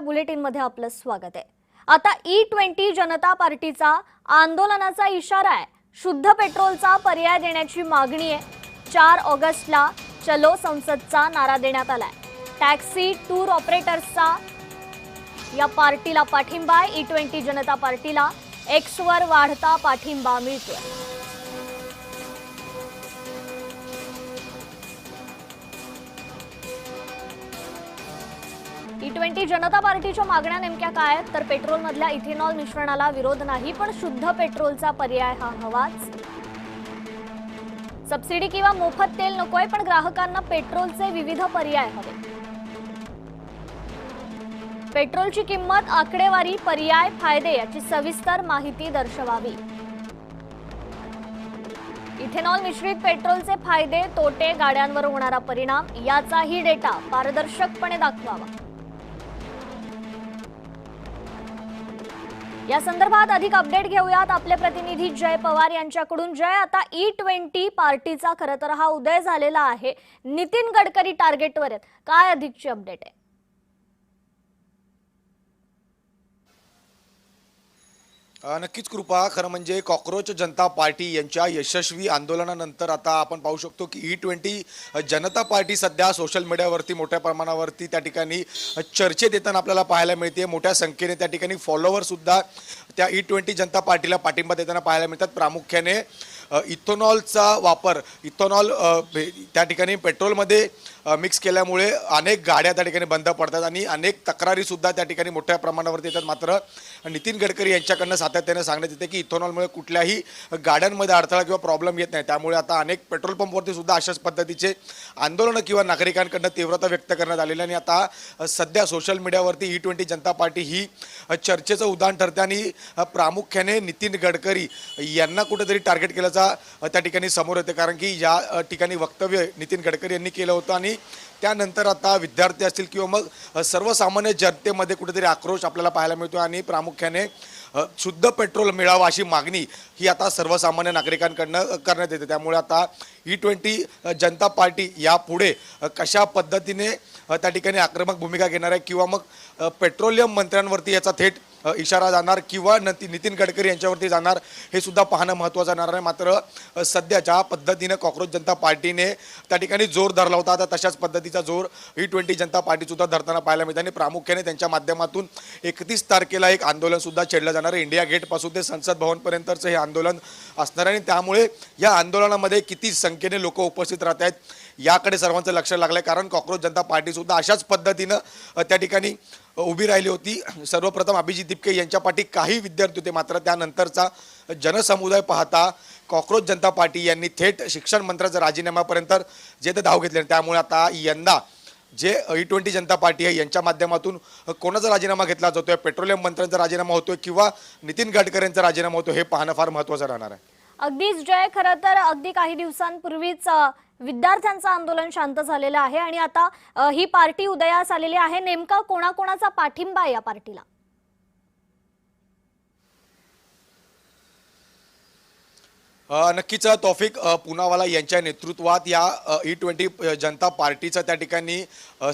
Bulletin मध्ये आपलं स्वागत आहे। आता E20 जनता पार्टीचा आंदोलनाचा इशारा आहे। शुद्ध पेट्रोलचा पर्याय देण्याची मागणी आहे। 4 ऑगस्टला चलो संसदचा नारा देण्यात आलाय। टॅक्सी टूर ऑपरेटर्सचा या पार्टीला पाठिंबा आहे। E20 जनता पार्टीला X वर वाढता पाठिंबा मिळतोय। E20 जनता पार्टीच्या मागण्या नेमक्या काय आहेत तर पेट्रोलमधल्या इथेनॉल मिश्रणाला विरोध नाही, पण शुद्ध पेट्रोलचा पर्याय हा हवाच। सबसिडी किंवा मोफत तेल नकोय, पण ग्राहकांना पेट्रोलचे विविध पर्याय हवे। पेट्रोलची किंमत, आकडेवारी, पर्याय, फायदे याची सविस्तर माहिती दर्शवावी। इथेनॉल मिश्रित पेट्रोलचे फायदे, तोटे, गाड्यांवर होणारा परिणाम याचाही डेटा पारदर्शकपणे दाखवावा। या संदर्भात अधिक अपडेट घेऊयात आपले प्रतिनिधी जय पवार यांच्याकडून। जय, आता E20 पार्टीचा खरं तर हा उदय झालेला आहे। नितीन गडकरी टार्गेटवर आहेत, काय अधिकची अपडेट आहे? नक्कीच कृपा, खरं म्हणजे कॉकरोच जनता पार्टी यांच्या यशस्वी आंदोलनानंतर आता आपण पाहू शकतो की E20 जनता पार्टी सध्या सोशल मीडियावरती मोठ्या प्रमाणावरती त्या ठिकाणी चर्चेत येताना आपल्याला पाहायला मिळते। मोठ्या संख्येने त्या ठिकाणी फॉलोअर सुद्धा त्या E20 जनता पार्टीला पाठिंबा देताना पाहायला मिळतात। प्रामुख्याने इथेनॉलचा वापर, इथेनॉल त्या ठिकाणी पेट्रोलमध्ये मिक्स केल्यामुळे अनेक गाड्या त्या ठिकाणी बंद पडतात आणि अनेक तक्रारी सुद्धा त्या ठिकाणी मोठ्या प्रमाणावरती येतात। मात्र नितीन गडकरी यांच्याकडनं सातत्याने सांगण्यात येते की इथेनॉलमुळे कुठल्याही गाड्यांमध्ये अडथळा किंवा प्रॉब्लेम येत नाही। त्यामुळे आता अनेक पेट्रोल पंपवरती सुद्धा अशाच पद्धतीचे आंदोलनं किंवा नागरिकांकडनं तीव्रता व्यक्त करण्यात आलेली आणि आता सध्या सोशल मीडियावरती E20 जनता पार्टी ही चर्चेचं उदाहरण ठरते आणि प्रामुख्याने नितीन गडकरी यांना कुठेतरी टार्गेट केल्याचा त्या ठिकाणी समोर येते। कारण की या ठिकाणी वक्तव्य नितीन गडकरी यांनी केलं होतं आणि त्यानंतर आता विद्यार्थी असतील किंवा मग सर्वसामान्य जनतेमध्ये कुठेतरी आक्रोश आपल्याला पाहायला मिळतो आणि प्रामुख्याने शुद्ध पेट्रोल मिळावं अशी मागणी ही आता सर्वसामान्य नागरिकांकडनं करण्यात येते। त्यामुळे आता E20 जनता पार्टी यापुढे कशा पद्धतीने त्या ठिकाणी आक्रमक भूमिका घेणार आहे किंवा मग पेट्रोलियम मंत्र्यांवरती याचा थेट इशारा जाणार किंवा नितीन गडकरी यांच्यावरती जाणार हे सुद्धा पाहणं महत्त्वाचं राहणार आहे। मात्र सध्या ज्या पद्धतीने कॉकरोच जनता पार्टीने त्या ठिकाणी जोर धरला होता, आता तशाच पद्धतीचा जोर E20 जनता पार्टी सुद्धा धरताना पाहायला मिळते आणि प्रामुख्याने त्यांच्या माध्यमातून 31 तारखेला एक आंदोलन सुद्धा छेडलं जाणार आहे। इंडिया गेट पासून ते संसद भवनपर्यंतचं हे आंदोलन असणार आहे आणि त्यामुळे या आंदोलनामध्ये किती संख्येने लोक उपस्थित राहत आहेत याकडे सर्वांचं लक्ष लागलंय। कारण कॉकरोच जनता पार्टी सुद्धा अशाच पद्धतीनं त्या ठिकाणी उभी राहिली होती। सर्वप्रथम अभिजित दिपके यांच्या पाठी काही विद्यार्थी होते, मात्र त्यानंतरचा जनसमुदाय पाहता कॉकरोच जनता पार्टी यांनी थेट शिक्षण मंत्र्याचा राजीनाम्यापर्यंत जे ते धाव घेतले। त्यामुळे आता यंदा जे E20 जनता पार्टी आहे यांच्या माध्यमातून कोणाचा राजीनामा घेतला जातोय, पेट्रोलियम मंत्र्यांचा राजीनामा होतोय किंवा नितीन गडकरींचा राजीनामा होतोय हे पाहणं फार महत्त्वाचं राहणार आहे। अगदीच जय, खरं तर अगदी काही दिवसांपूर्वीच विद्यार्थ्यांचं आंदोलन शांत झालेलं आहे आणि आता ही पार्टी उदयास आलेली आहे। नेमका कोणाकोणाचा पाठिंबा आहे या पार्टीला? नक्कीच तौफिक पूनावाला यांच्या नेतृत्वात या E20 जनता पार्टीचं त्या ठिकाणी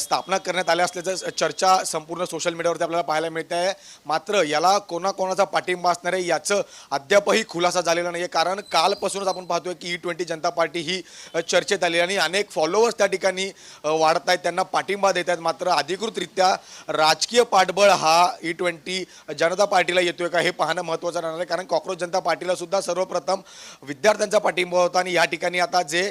स्थापना करण्यात आल्या असल्याचं चर्चा संपूर्ण सोशल मीडियावरती आपल्याला पाहायला मिळते आहे। मात्र याला कोणाकोणाचा पाठिंबा असणार आहे याचं अद्यापही खुलासा झालेला नाही आहे। कारण कालपासूनच आपण पाहतोय की E20 जनता पार्टी ही चर्चेत आली आणि अनेक फॉलोअर्स त्या ठिकाणी वाढत आहेत, त्यांना पाठिंबा देत आहेत। मात्र अधिकृतरित्या राजकीय पाठबळ हा E20 जनता पार्टीला येतोय का हे पाहणं महत्त्वाचं राहणार आहे। कारण कॉकरोच जनता पार्टीला सुद्धा सर्वप्रथम विद्यार्थ्यांचा पाठिंबा होता आणि या ठिकाणी आता जे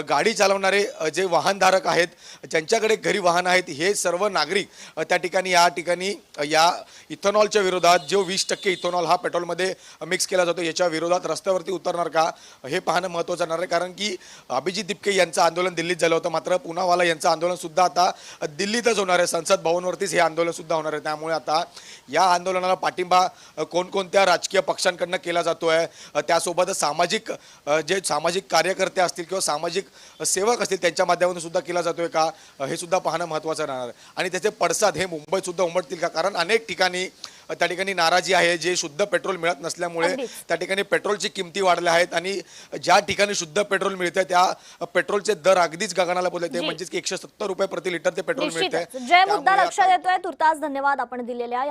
गाडी चालवणारे जे वाहनधारक आहेत, ज्यांच्याकडे घरी वाहन आहेत, हे सर्व नागरिक त्या ठिकाणी या ठिकाणी या इथेनॉलच्या विरोधात जो 20% इथेनॉल हा पेट्रोलमध्ये मिक्स केला जातो याच्या विरोधात रस्त्यावरती उतरणार का हे पाहणं महत्त्वाचं राहणार आहे। कारण की अभिजित दिपके यांचं आंदोलन दिल्लीत झालं होतं, मात्र पूनावाला यांचं आंदोलन सुद्धा आता दिल्लीतच होणार आहे। संसद भवनवरतीच हे आंदोलन सुद्धा होणार आहे। त्यामुळे आता या आंदोलनाला पाठिंबा कोणकोणत्या राजकीय पक्षांकडनं केला जातोय, त्यासोबतच सामाजिक जे सामाजिक कार्यकर्ते असतील किंवा सामाजिक सेवक असतील त्यांच्या माध्यमातून सुद्धा केला जातोय का, हे सुद्धा पाहणं महत्त्वाचं राहणार आहे. आणि त्याचे पडसाद हे मुंबईत सुद्धा उमटतील का, कारण अनेक ठिकाणी त्या ठिकाणी नाराजी आहे, जे शुद्ध पेट्रोल मिळत नसल्यामुळे अगदीच. त्या ठिकाणी पेट्रोलची किमती वाढल्या आहेत आणि ज्या ठिकाणी शुद्ध पेट्रोल मिळतंय त्या पेट्रोलचे दर अगदीच गगनाला बोलले ते जी. म्हणजेच की 170 रुपये प्रति लिटर ते पेट्रोल मिळतंय. निश्चितच जय मुद्दा त्यामुळे लक्षात आता- येतोय. तुर्तास धन्यवाद आपण दिलेल्या